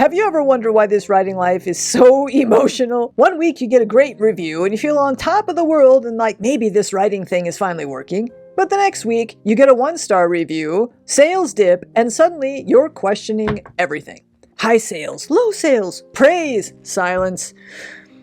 Have you ever wondered why this writing life is so emotional? One week you get a great review and you feel on top of the world and like maybe this writing thing is finally working. But the next week you get a 1-star review, sales dip, and suddenly you're questioning everything. High sales, low sales, praise, silence.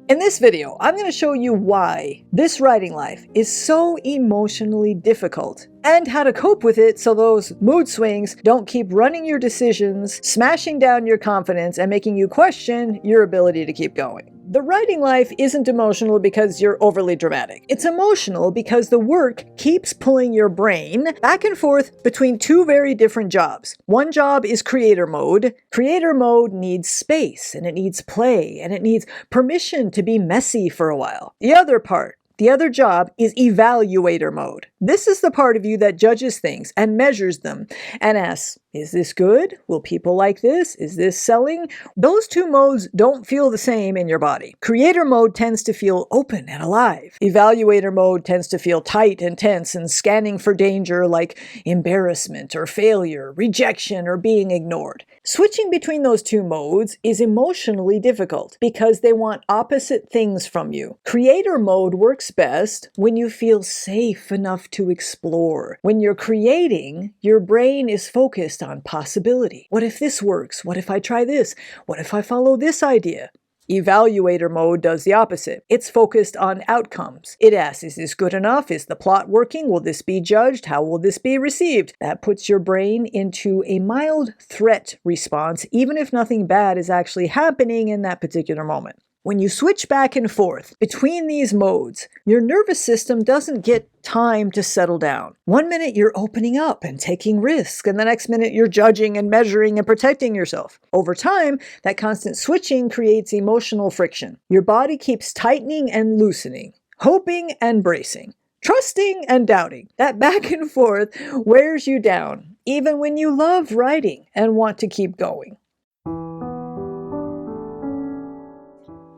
In this video, I'm going to show you why this writing life is so emotionally difficult and how to cope with it so those mood swings don't keep running your decisions, smashing down your confidence, and making you question your ability to keep going. The writing life isn't emotional because you're overly dramatic. It's emotional because the work keeps pulling your brain back and forth between two very different jobs. One job is creator mode. Creator mode needs space, and it needs play, and it needs permission to be messy for a while. The other job is evaluator mode. This is the part of you that judges things and measures them and asks, is this good? Will people like this? Is this selling? Those two modes don't feel the same in your body. Creator mode tends to feel open and alive. Evaluator mode tends to feel tight and tense and scanning for danger like embarrassment or failure, rejection, or being ignored. Switching between those two modes is emotionally difficult because they want opposite things from you. Creator mode works best when you feel safe enough to explore. When you're creating, your brain is focused on possibility. What if this works? What if I try this? What if I follow this idea? Evaluator mode does the opposite. It's focused on outcomes. It asks, is this good enough? Is the plot working? Will this be judged? How will this be received? That puts your brain into a mild threat response, even if nothing bad is actually happening in that particular moment. When you switch back and forth between these modes, your nervous system doesn't get time to settle down. One minute you're opening up and taking risks, and the next minute you're judging and measuring and protecting yourself. Over time, that constant switching creates emotional friction. Your body keeps tightening and loosening, hoping and bracing, trusting and doubting. That back and forth wears you down, even when you love writing and want to keep going.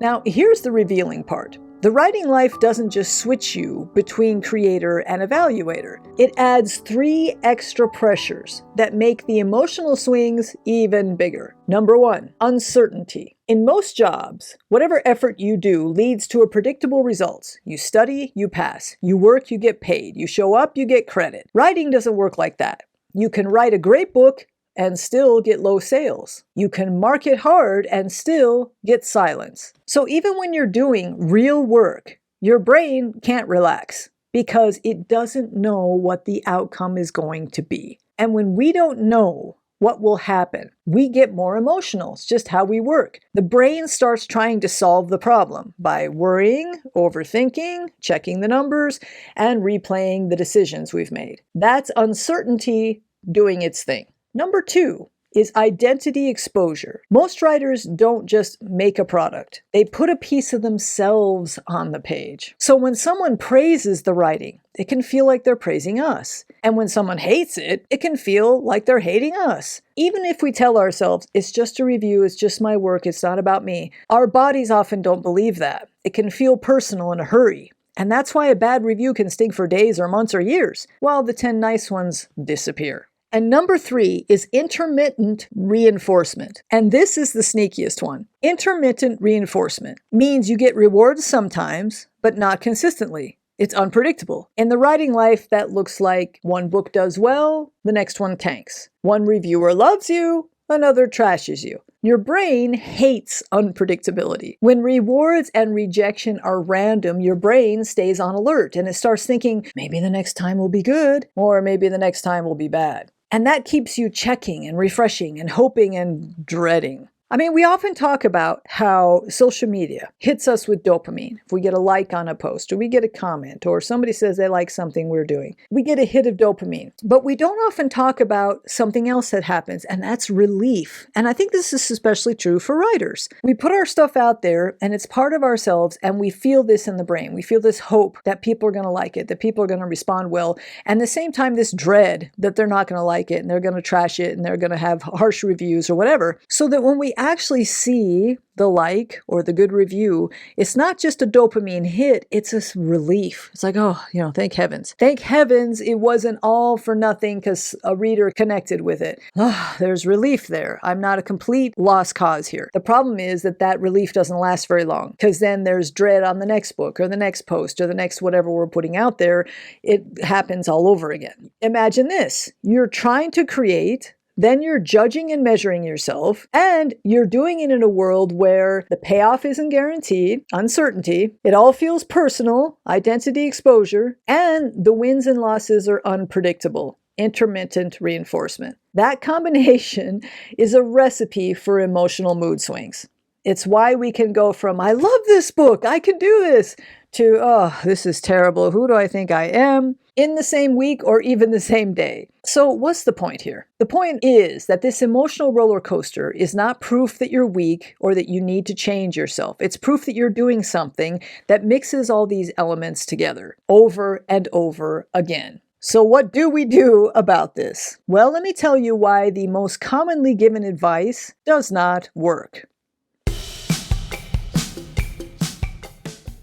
Now, here's the revealing part. The writing life doesn't just switch you between creator and evaluator. It adds 3 extra pressures that make the emotional swings even bigger. Number 1, uncertainty. In most jobs, whatever effort you do leads to a predictable result. You study, you pass. You work, you get paid. You show up, you get credit. Writing doesn't work like that. You can write a great book and still get low sales. You can market hard and still get silence. So even when you're doing real work, your brain can't relax because it doesn't know what the outcome is going to be. And when we don't know what will happen, we get more emotional. It's just how we work. The brain starts trying to solve the problem by worrying, overthinking, checking the numbers, and replaying the decisions we've made. That's uncertainty doing its thing. Number 2 is identity exposure. Most writers don't just make a product. They put a piece of themselves on the page. So when someone praises the writing, it can feel like they're praising us. And when someone hates it, it can feel like they're hating us. Even if we tell ourselves, it's just a review, it's just my work, it's not about me, our bodies often don't believe that. It can feel personal in a hurry. And that's why a bad review can sting for days or months or years, while the 10 nice ones disappear. And number 3 is intermittent reinforcement. And this is the sneakiest one. Intermittent reinforcement means you get rewards sometimes, but not consistently. It's unpredictable. In the writing life, that looks like one book does well, the next one tanks. One reviewer loves you, another trashes you. Your brain hates unpredictability. When rewards and rejection are random, your brain stays on alert and it starts thinking, maybe the next time will be good, or maybe the next time will be bad. And that keeps you checking and refreshing and hoping and dreading. I mean, we often talk about how social media hits us with dopamine. If we get a like on a post, or we get a comment, or somebody says they like something we're doing, we get a hit of dopamine. But we don't often talk about something else that happens, and that's relief. And I think this is especially true for writers. We put our stuff out there, and it's part of ourselves, and we feel this in the brain. We feel this hope that people are going to like it, that people are going to respond well, and at the same time, this dread that they're not going to like it, and they're going to trash it, and they're going to have harsh reviews or whatever, so that when we actually see the like or the good review, it's not just a dopamine hit, it's a relief. It's like, oh, thank heavens. Thank heavens it wasn't all for nothing because a reader connected with it. Oh, there's relief there. I'm not a complete lost cause here. The problem is that relief doesn't last very long, because then there's dread on the next book or the next post or the next whatever we're putting out there. It happens all over again. Imagine this. You're trying to create, then you're judging and measuring yourself, and you're doing it in a world where the payoff isn't guaranteed, uncertainty, it all feels personal, identity exposure, and the wins and losses are unpredictable, intermittent reinforcement. That combination is a recipe for emotional mood swings. It's why we can go from, I love this book, I can do this, to, oh, this is terrible, who do I think I am, in the same week or even the same day. So what's the point here? The point is that this emotional roller coaster is not proof that you're weak or that you need to change yourself. It's proof that you're doing something that mixes all these elements together over and over again. So what do we do about this? Well, let me tell you why the most commonly given advice does not work.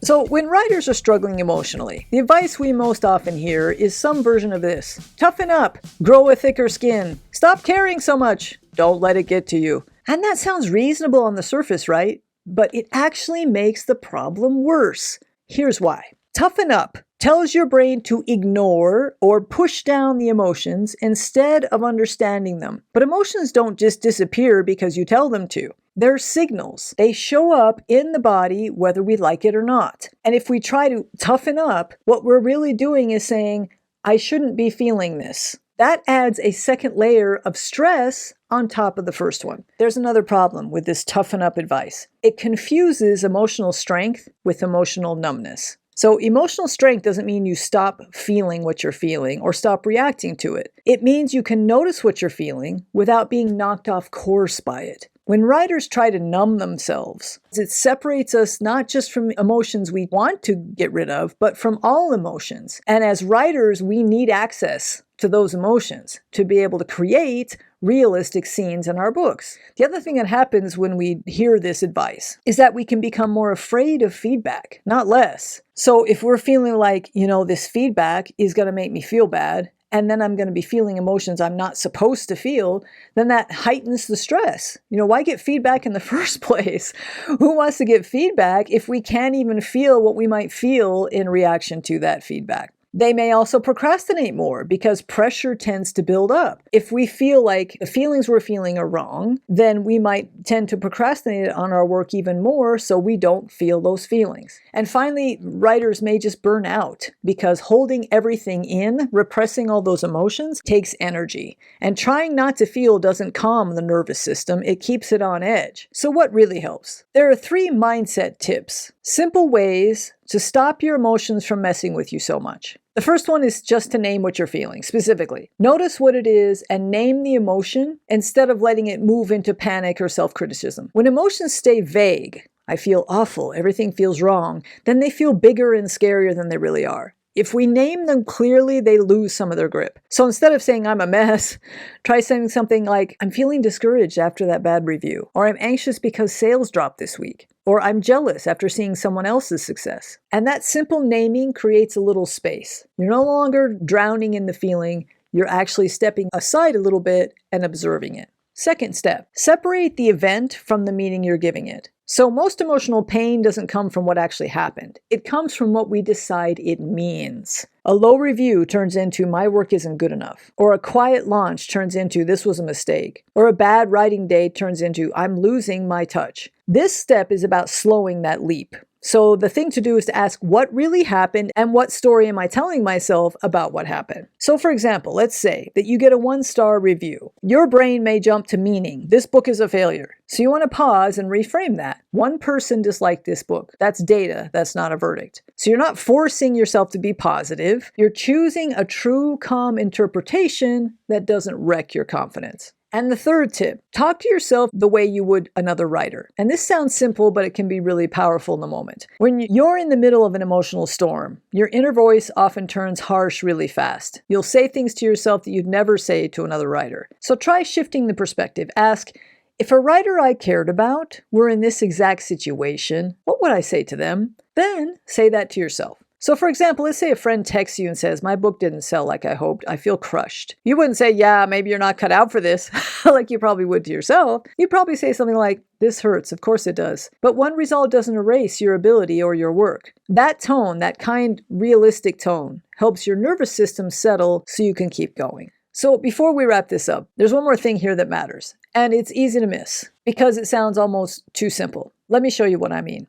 So when writers are struggling emotionally, the advice we most often hear is some version of this: toughen up, grow a thicker skin, stop caring so much, don't let it get to you. And that sounds reasonable on the surface, right? But it actually makes the problem worse. Here's why. Toughen up tells your brain to ignore or push down the emotions instead of understanding them. But emotions don't just disappear because you tell them to. They're signals. They show up in the body whether we like it or not. And if we try to toughen up, what we're really doing is saying, I shouldn't be feeling this. That adds a second layer of stress on top of the first one. There's another problem with this toughen up advice. It confuses emotional strength with emotional numbness. So emotional strength doesn't mean you stop feeling what you're feeling or stop reacting to it. It means you can notice what you're feeling without being knocked off course by it. When writers try to numb themselves, it separates us not just from emotions we want to get rid of, but from all emotions. And as writers, we need access to those emotions to be able to create realistic scenes in our books. The other thing that happens when we hear this advice is that we can become more afraid of feedback, not less. So if we're feeling like, this feedback is going to make me feel bad, and then I'm going to be feeling emotions I'm not supposed to feel, then that heightens the stress. Why get feedback in the first place? Who wants to get feedback if we can't even feel what we might feel in reaction to that feedback? They may also procrastinate more because pressure tends to build up. If we feel like the feelings we're feeling are wrong, then we might tend to procrastinate on our work even more so we don't feel those feelings. And finally, writers may just burn out because holding everything in, repressing all those emotions, takes energy. And trying not to feel doesn't calm the nervous system, it keeps it on edge. So what really helps? There are 3 mindset tips, simple ways to stop your emotions from messing with you so much. The first one is just to name what you're feeling, specifically. Notice what it is and name the emotion instead of letting it move into panic or self-criticism. When emotions stay vague, I feel awful, everything feels wrong, then they feel bigger and scarier than they really are. If we name them clearly, they lose some of their grip. So instead of saying, I'm a mess, try saying something like, I'm feeling discouraged after that bad review, or I'm anxious because sales dropped this week, or I'm jealous after seeing someone else's success. And that simple naming creates a little space. You're no longer drowning in the feeling, you're actually stepping aside a little bit and observing it. Second step, separate the event from the meaning you're giving it. So most emotional pain doesn't come from what actually happened. It comes from what we decide it means. A low review turns into my work isn't good enough. Or a quiet launch turns into this was a mistake. Or a bad writing day turns into I'm losing my touch. This step is about slowing that leap. So the thing to do is to ask what really happened and what story am I telling myself about what happened. So for example, let's say that you get a 1-star review. Your brain may jump to meaning, this book is a failure. So you want to pause and reframe that. One person disliked this book. That's data, that's not a verdict. So you're not forcing yourself to be positive. You're choosing a true, calm interpretation that doesn't wreck your confidence. And the third tip, talk to yourself the way you would another writer. And this sounds simple, but it can be really powerful in the moment. When you're in the middle of an emotional storm, your inner voice often turns harsh really fast. You'll say things to yourself that you'd never say to another writer. So try shifting the perspective. Ask, If a writer I cared about were in this exact situation, what would I say to them? Then say that to yourself. So for example, let's say a friend texts you and says, my book didn't sell like I hoped. I feel crushed. You wouldn't say, yeah, maybe you're not cut out for this, like you probably would to yourself. You'd probably say something like, this hurts, of course it does. But one result doesn't erase your ability or your work. That tone, that kind, realistic tone, helps your nervous system settle so you can keep going. So before we wrap this up, there's one more thing here that matters. And it's easy to miss because it sounds almost too simple. Let me show you what I mean.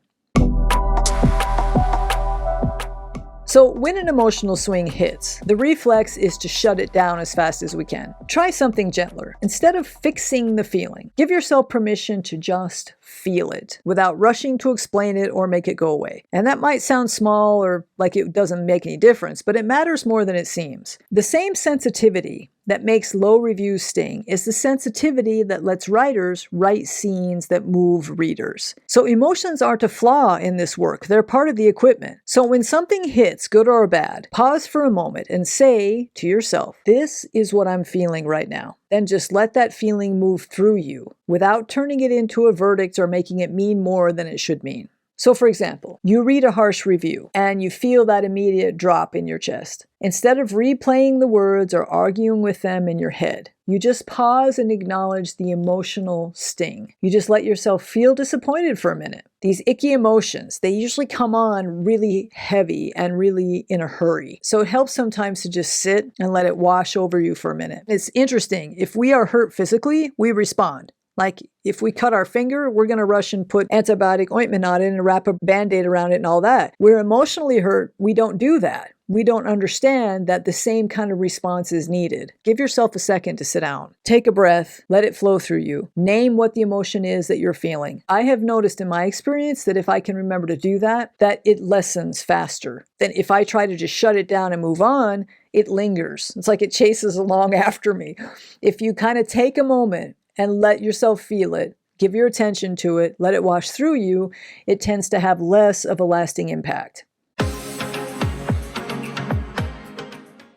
So when an emotional swing hits, the reflex is to shut it down as fast as we can. Try something gentler. Instead of fixing the feeling, give yourself permission to just feel it without rushing to explain it or make it go away. And that might sound small or like it doesn't make any difference, but it matters more than it seems. The same sensitivity that makes low reviews sting is the sensitivity that lets writers write scenes that move readers. So emotions aren't a flaw in this work, they're part of the equipment. So when something hits, good or bad, pause for a moment and say to yourself, this is what I'm feeling right now. Then just let that feeling move through you without turning it into a verdict or making it mean more than it should mean. So for example, you read a harsh review and you feel that immediate drop in your chest. Instead of replaying the words or arguing with them in your head, you just pause and acknowledge the emotional sting. You just let yourself feel disappointed for a minute. These icky emotions, they usually come on really heavy and really in a hurry. So it helps sometimes to just sit and let it wash over you for a minute. It's interesting. If we are hurt physically, we respond. Like if we cut our finger, we're going to rush and put antibiotic ointment on it and wrap a Band-Aid around it and all that. We're emotionally hurt. We don't do that. We don't understand that the same kind of response is needed. Give yourself a second to sit down. Take a breath. Let it flow through you. Name what the emotion is that you're feeling. I have noticed in my experience that if I can remember to do that, that it lessens faster than if I try to just shut it down and move on. It lingers. It's like it chases along after me. If you kind of take a moment and let yourself feel it, give your attention to it, let it wash through you, it tends to have less of a lasting impact.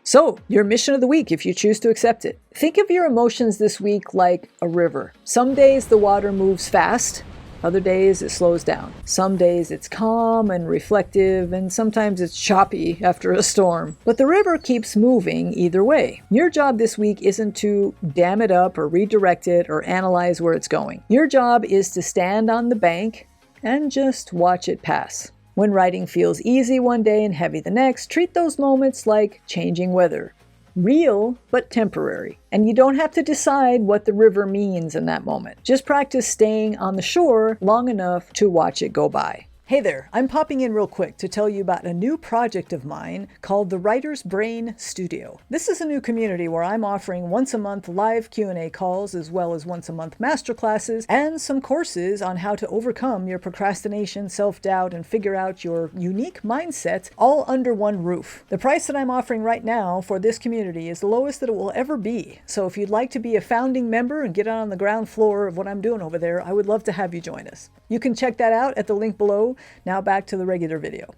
So, your mission of the week, if you choose to accept it. Think of your emotions this week like a river. Some days the water moves fast, other days it slows down. Some days it's calm and reflective, and sometimes it's choppy after a storm. But the river keeps moving either way. Your job this week isn't to dam it up or redirect it or analyze where it's going. Your job is to stand on the bank and just watch it pass. When writing feels easy one day and heavy the next, treat those moments like changing weather. Real, but temporary. And you don't have to decide what the river means in that moment. Just practice staying on the shore long enough to watch it go by. Hey there, I'm popping in real quick to tell you about a new project of mine called the Writer's Brain Studio. This is a new community where I'm offering once a month live Q&A calls as well as once a month masterclasses and some courses on how to overcome your procrastination, self-doubt, and figure out your unique mindset all under one roof. The price that I'm offering right now for this community is the lowest that it will ever be. So if you'd like to be a founding member and get on the ground floor of what I'm doing over there, I would love to have you join us. You can check that out at the link below. Now back to the regular video.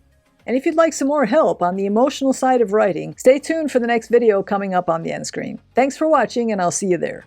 And if you'd like some more help on the emotional side of writing, stay tuned for the next video coming up on the end screen. Thanks for watching, and I'll see you there.